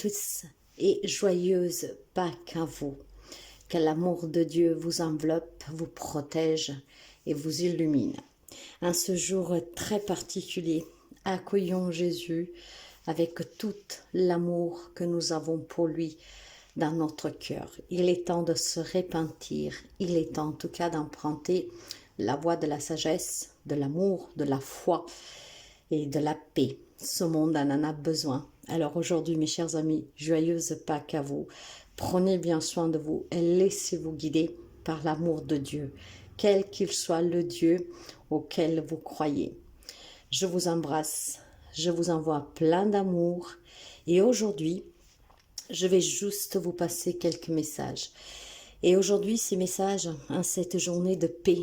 tous et joyeuse Pâques à vous. Que l'amour de Dieu vous enveloppe, vous protège et vous illumine. En ce jour très particulier, accueillons Jésus avec tout l'amour que nous avons pour lui dans notre cœur. Il est temps de se repentir, il est temps en tout cas d'emprunter la voie de la sagesse, de l'amour, de la foi et de la paix. Ce monde en a besoin. Alors aujourd'hui, mes chers amis, joyeuse Pâques à vous. Prenez bien soin de vous et laissez-vous guider par l'amour de Dieu, quel qu'il soit le Dieu auquel vous croyez. Je vous embrasse, je vous envoie plein d'amour et aujourd'hui, je vais juste vous passer quelques messages. Et aujourd'hui, ces messages, en cette journée de paix,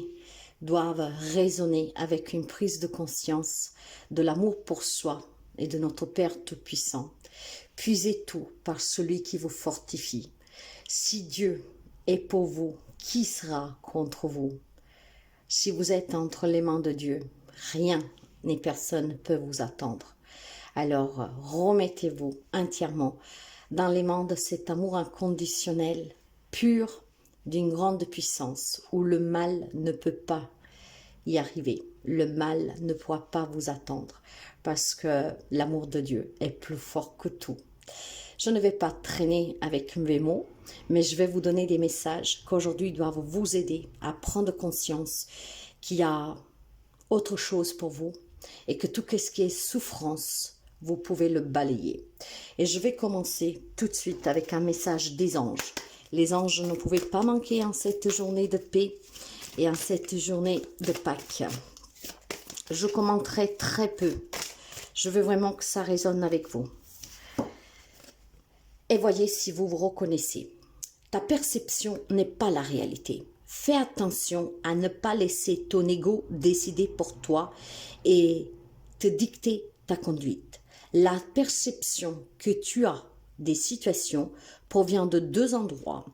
doivent résonner avec une prise de conscience de l'amour pour soi et de notre Père Tout-Puissant. Puisez tout par celui qui vous fortifie. Si Dieu est pour vous, qui sera contre vous? Si vous êtes entre les mains de Dieu, rien ni personne ne peut vous attendre. Alors remettez-vous entièrement dans les mains de cet amour inconditionnel, pur, d'une grande puissance, où le mal ne peut pas y arriver. Le mal ne pourra pas vous attendre, parce que l'amour de Dieu est plus fort que tout. Je ne vais pas traîner avec mes mots, mais je vais vous donner des messages qu'aujourd'hui doivent vous aider à prendre conscience qu'il y a autre chose pour vous et que tout ce qui est souffrance, vous pouvez le balayer. Et je vais commencer tout de suite avec un message des anges. Les anges ne pouvaient pas manquer en cette journée de paix et en cette journée de Pâques. Je commenterai très peu. Je veux vraiment que ça résonne avec vous. Et voyez si vous vous reconnaissez. Ta perception n'est pas la réalité. Fais attention à ne pas laisser ton ego décider pour toi et te dicter ta conduite. La perception que tu as des situations provient de deux endroits.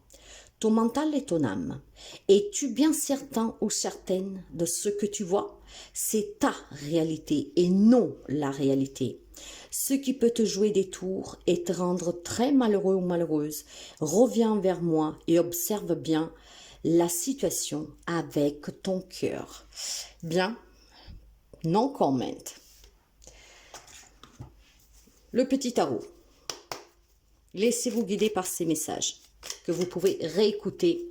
Ton mental et ton âme. Es-tu bien certain ou certaine de ce que tu vois? C'est ta réalité et non la réalité. Ce qui peut te jouer des tours et te rendre très malheureux ou malheureuse, reviens vers moi et observe bien la situation avec ton cœur. Bien, non comment. Le petit tarot. Laissez-vous guider par ces messages que vous pouvez réécouter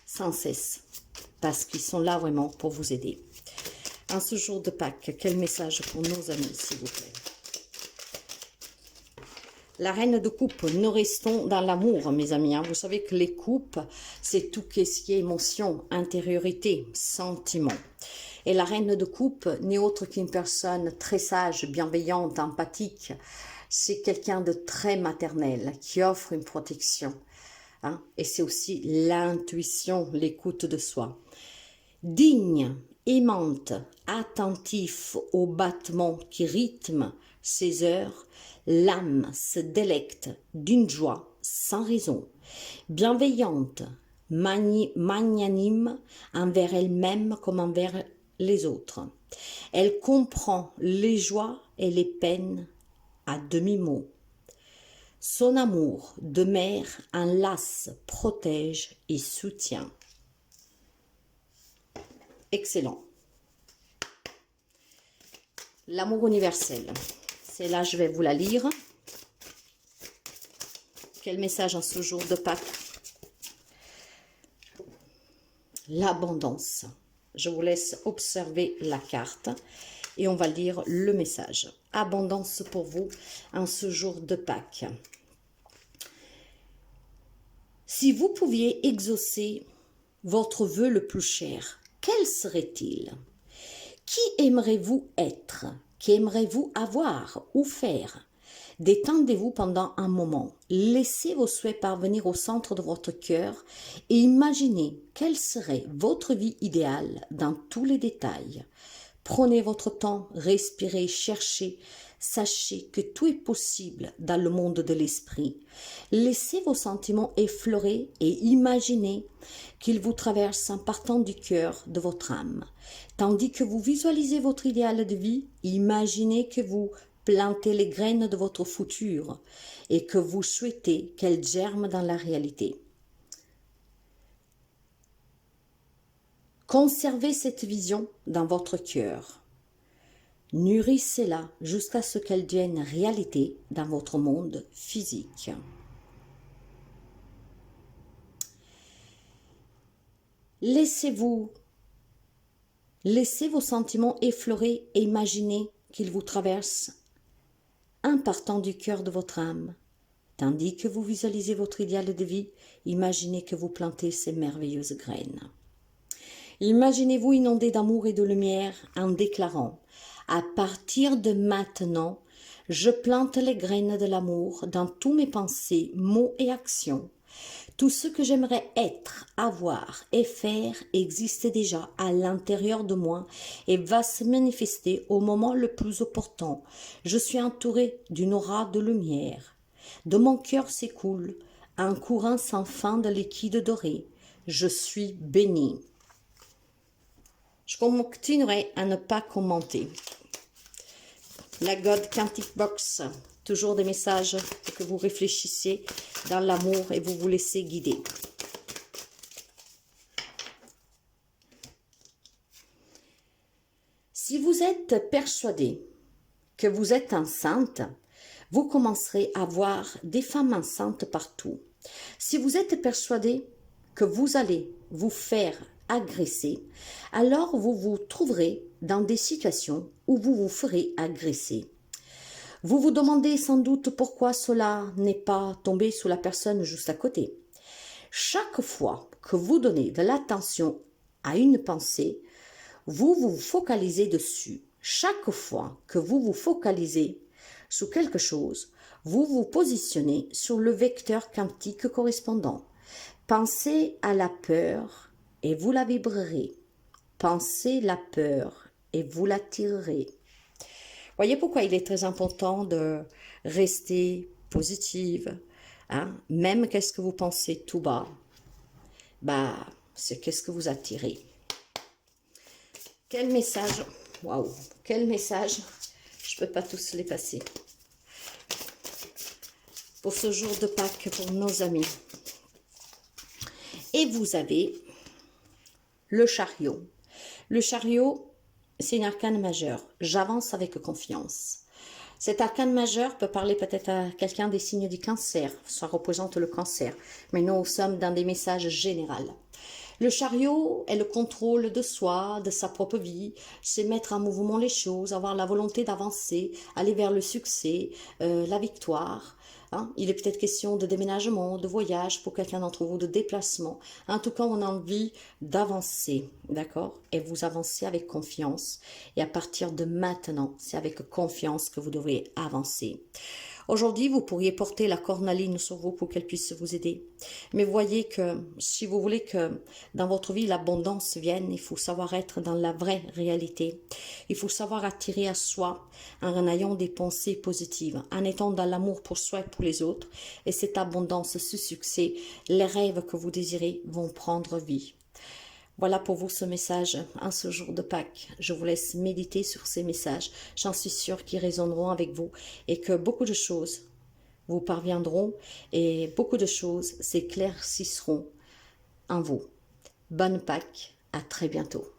sans cesse parce qu'ils sont là vraiment pour vous aider. En ce jour de Pâques, quel message pour nos amis, s'il vous plaît? La reine de coupe, nous restons dans l'amour, mes amis. Vous savez que les coupes, c'est tout ce qui est émotion, intériorité, sentiment. Et la reine de coupe n'est autre qu'une personne très sage, bienveillante, empathique. C'est quelqu'un de très maternel qui offre une protection. Et c'est aussi l'intuition, l'écoute de soi. Digne, aimante, attentif aux battements qui rythment ses heures, l'âme se délecte d'une joie sans raison. Bienveillante, magnanime envers elle-même comme envers les autres. Elle comprend les joies et les peines à demi-mot. Son amour de mère enlace, protège et soutient. Excellent. L'amour universel. C'est là, je vais vous la lire. Quel message en ce jour de Pâques? L'abondance. Je vous laisse observer la carte et on va lire le message. Abondance pour vous en ce jour de Pâques. Si vous pouviez exaucer votre vœu le plus cher, quel serait-il? Qui aimerez-vous être? Qu'aimerez-vous avoir ou faire? Détendez-vous pendant un moment. Laissez vos souhaits parvenir au centre de votre cœur et imaginez quelle serait votre vie idéale dans tous les détails. Prenez votre temps, respirez, cherchez. Sachez que tout est possible dans le monde de l'esprit. Laissez vos sentiments effleurer et imaginez qu'ils vous traversent en partant du cœur de votre âme. Tandis que vous visualisez votre idéal de vie, imaginez que vous plantez les graines de votre futur et que vous souhaitez qu'elles germent dans la réalité. Conservez cette vision dans votre cœur. Nourrissez-la jusqu'à ce qu'elle devienne réalité dans votre monde physique. Laissez vos sentiments effleurer et imaginez qu'ils vous traversent en partant du cœur de votre âme. Tandis que vous visualisez votre idéal de vie, imaginez que vous plantez ces merveilleuses graines. Imaginez-vous inondé d'amour et de lumière en déclarant « À partir de maintenant, je plante les graines de l'amour dans tous mes pensées, mots et actions. Tout ce que j'aimerais être, avoir et faire existe déjà à l'intérieur de moi et va se manifester au moment le plus opportun. Je suis entouré d'une aura de lumière. De mon cœur s'écoule un courant sans fin de liquide doré. Je suis béni. » Je continuerai à ne pas commenter. La God Quantic Box, toujours des messages pour que vous réfléchissiez dans l'amour et vous vous laissez guider. Si vous êtes persuadé que vous êtes enceinte, vous commencerez à voir des femmes enceintes partout. Si vous êtes persuadé que vous allez vous faire agresser, alors vous vous trouverez dans des situations où vous vous ferez agresser. Vous vous demandez sans doute pourquoi cela n'est pas tombé sur la personne juste à côté. Chaque fois que vous donnez de l'attention à une pensée, vous vous focalisez dessus. Chaque fois que vous vous focalisez sur quelque chose, vous vous positionnez sur le vecteur quantique correspondant. Pensez à la peur et vous la vibrerez. Pensez la peur et vous l'attirerez. Voyez pourquoi il est très important de rester positive. Hein? Même qu'est-ce que vous pensez tout bas, c'est qu'est-ce que vous attirez. Quel message, waouh, quel message, je ne peux pas tous les passer. Pour ce jour de Pâques, pour nos amis. Et vous avez le chariot. Le chariot, c'est une arcane majeure. J'avance avec confiance. Cet arcane majeur peut parler peut-être à quelqu'un des signes du cancer. Ça représente le cancer. Mais nous sommes dans des messages généraux. Le chariot est le contrôle de soi, de sa propre vie, c'est mettre en mouvement les choses, avoir la volonté d'avancer, aller vers le succès, la victoire. Hein. Il est peut-être question de déménagement, de voyage pour quelqu'un d'entre vous, de déplacement. En tout cas, on a envie d'avancer, d'accord? Et vous avancez avec confiance. Et à partir de maintenant, c'est avec confiance que vous devrez avancer. Aujourd'hui, vous pourriez porter la cornaline sur vous pour qu'elle puisse vous aider. Mais voyez que si vous voulez que dans votre vie l'abondance vienne, il faut savoir être dans la vraie réalité. Il faut savoir attirer à soi en ayant des pensées positives, en étant dans l'amour pour soi et pour les autres. Et cette abondance, ce succès, les rêves que vous désirez vont prendre vie. Voilà pour vous ce message en ce jour de Pâques. Je vous laisse méditer sur ces messages. J'en suis sûre qu'ils résonneront avec vous et que beaucoup de choses vous parviendront et beaucoup de choses s'éclaircisseront en vous. Bonne Pâques, à très bientôt.